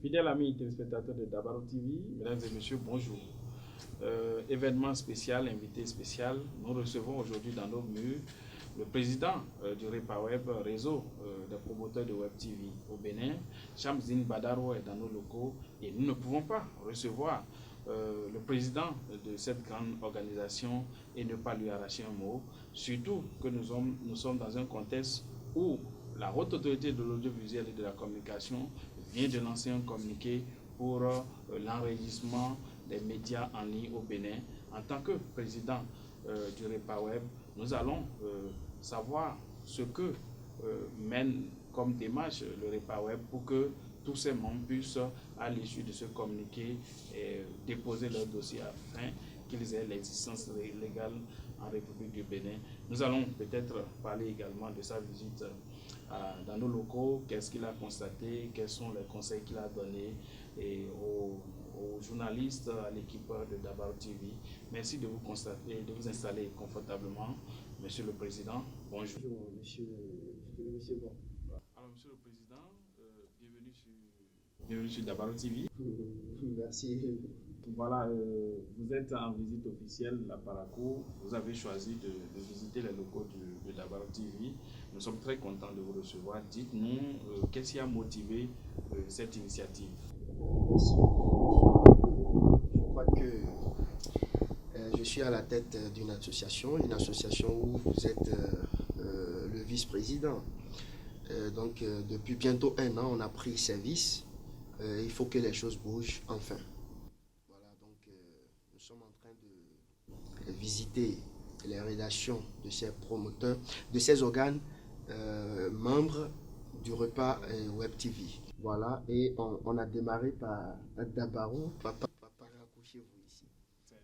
Fidèles amis téléspectateurs de Dabaro TV, mesdames et messieurs, bonjour. Événement spécial, invité spécial, nous recevons aujourd'hui dans nos murs le président du REPAWeb, réseau des promoteurs de Web TV au Bénin. Chamzine Badaro est dans nos locaux et nous ne pouvons pas recevoir le président de cette grande organisation et ne pas lui arracher un mot, surtout que nous sommes dans un contexte où la haute autorité de l'audiovisuel et de la communication vient de lancer un communiqué pour l'enregistrement des médias en ligne au Bénin. En tant que président du REPAWeb, nous allons savoir ce que mène comme démarche le REPAWeb pour que tous ces membres puissent, à l'issue de ce communiqué, déposer leur dossier afin qu'ils aient l'existence légale en République du Bénin. Nous allons peut-être parler également de sa visite dans nos locaux, qu'est-ce qu'il a constaté, quels sont les conseils qu'il a donnés aux journalistes, à l'équipe de Dabaro TV. Merci de vous installer confortablement. Monsieur le Président, bonjour. Bonjour, monsieur Bon. Alors, Monsieur le Président, bienvenue sur Dabaro TV. Merci. Voilà, vous êtes en visite officielle à Parakou. Vous avez choisi de visiter les locaux de Dabaro TV. Nous sommes très contents de vous recevoir. Dites-nous, qu'est-ce qui a motivé cette initiative? Merci. Je crois que je suis à la tête d'une association où vous êtes le vice-président. Donc, depuis bientôt un an, on a pris service. Il faut que les choses bougent enfin. Nous sommes en train de visiter les rédactions de ces promoteurs, de ces organes membres du repas Web TV. Voilà, et on a démarré par Dabaro, papa chez vous ici. C'est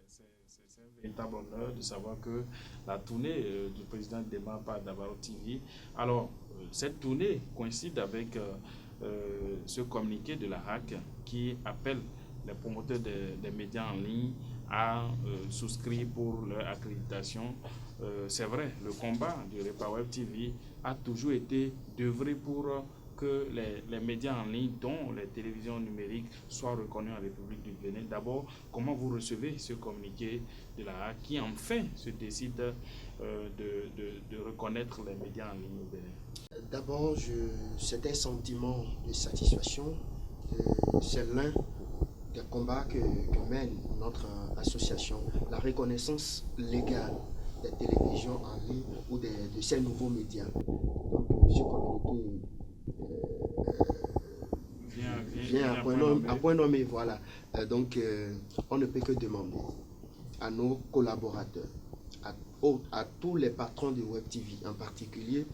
un véritable honneur de savoir que la tournée du président démarre par Dabaro TV. Alors, cette tournée coïncide avec ce communiqué de la HAC qui appelle les promoteurs des médias en ligne à souscrire pour leur accréditation. C'est vrai, le combat du REPAWeb TV a toujours été d'œuvrer pour que les médias en ligne, dont les télévisions numériques, soient reconnus en République du Bénin. D'abord, comment vous recevez ce communiqué de la HAC qui enfin se décide de reconnaître les médias en ligne au Bénin? D'abord, c'est un sentiment de satisfaction. C'est l'un des combats que mène notre association, la reconnaissance légale des télévisions en ligne ou de ces nouveaux médias. Donc, ce communiqué vient à point nommé. Voilà. Donc, on ne peut que demander à nos collaborateurs, à tous les patrons de Web TV, en particulier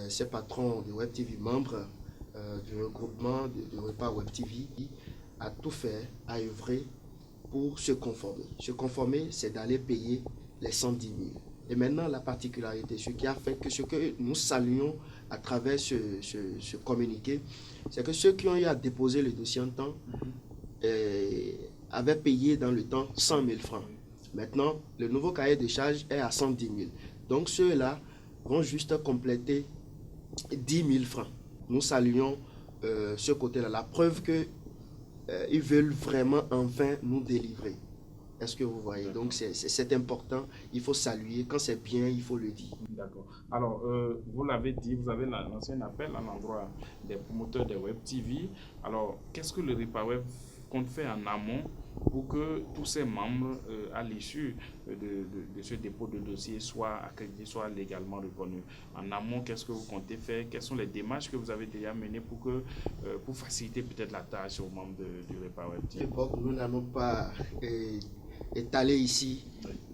ces patrons de Web TV, membres du regroupement de repas Web TV, à tout faire, à œuvrer pour se conformer. Se conformer, c'est d'aller payer les 110 000. Et maintenant, la particularité, ce qui a fait que ce que nous saluons à travers ce communiqué, c'est que ceux qui ont eu à déposer le dossier en temps avaient payé dans le temps 100 000 francs. Maintenant, le nouveau cahier de charges est à 110 000. Donc, ceux-là vont juste compléter 10 000 francs. Nous saluons ce côté-là, la preuve que ils veulent vraiment enfin nous délivrer. Est-ce que vous voyez? Donc c'est important, il faut saluer. Quand c'est bien, il faut le dire. D'accord. Alors, vous l'avez dit, vous avez lancé un appel à l'endroit des promoteurs de Web TV. Alors, qu'est-ce que le REPAWeb compte faire en amont pour que tous ces membres, à l'issue de ce dépôt de dossier, soient accrédités, soient légalement reconnus? En amont, qu'est-ce que vous comptez faire? Quelles sont les démarches que vous avez déjà menées pour faciliter peut-être la tâche aux membres du REPAWeb TV? Nous n'allons pas étaler ici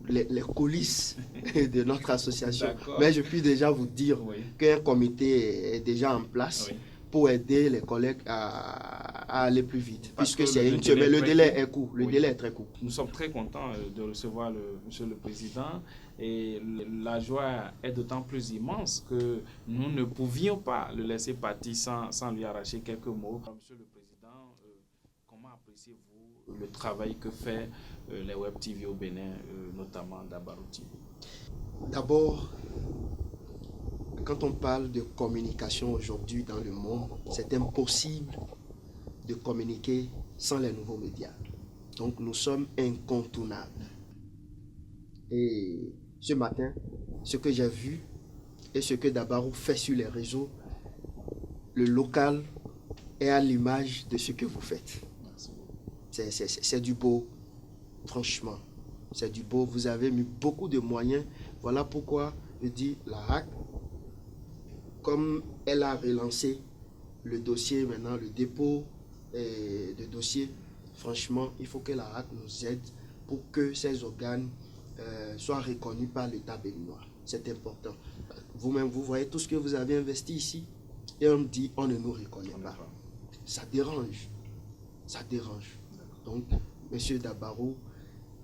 les coulisses de notre association. Mais je puis déjà vous dire qu'un comité est déjà en place pour aider les collègues à aller plus vite. Puisque c'est une semaine, le délai est court. Le délai est très court. Nous sommes très contents de recevoir Monsieur le Président et la joie est d'autant plus immense que nous ne pouvions pas le laisser partir sans lui arracher quelques mots. Monsieur le Président, comment appréciez-vous le travail que fait les Web TV au Bénin, notamment Dabaro TV? D'abord, quand on parle de communication aujourd'hui dans le monde, c'est impossible de communiquer sans les nouveaux médias. Donc nous sommes incontournables. Et ce matin, ce que j'ai vu et ce que Dabarou fait sur les réseaux, le local est à l'image de ce que vous faites. C'est du beau, franchement. C'est du beau. Vous avez mis beaucoup de moyens. Voilà pourquoi je dis la RAC, comme elle a relancé le dossier maintenant, le dépôt de dossier, franchement, il faut que la RAC nous aide pour que ces organes soient reconnus par l'État béninois. C'est important. Vous-même, vous voyez tout ce que vous avez investi ici et on dit on ne nous reconnaît pas. Ça dérange. Ça dérange. Donc, Monsieur Dabarou,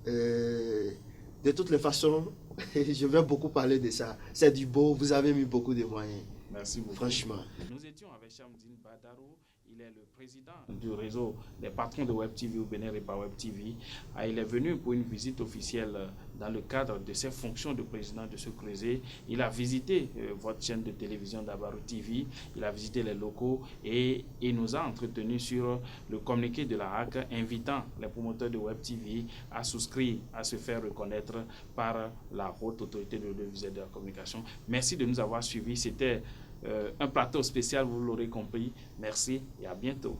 de toutes les façons, je vais beaucoup parler de ça. C'est du beau, vous avez mis beaucoup de moyens. Merci beaucoup. Franchement. Nous étions avec Chamdine Badaro, il est le président du réseau des patrons de Web TV au Bénin Repaweb TV. Il est venu pour une visite officielle dans le cadre de ses fonctions de président de ce Creuset. Il a visité votre chaîne de télévision Dabarou TV, il a visité les locaux et il nous a entretenu sur le communiqué de la RAC invitant les promoteurs de Web TV à souscrire, à se faire reconnaître par la haute autorité de l'audiovisuel et de la communication. Merci de nous avoir suivis. C'était un plateau spécial, vous l'aurez compris. Merci et à bientôt.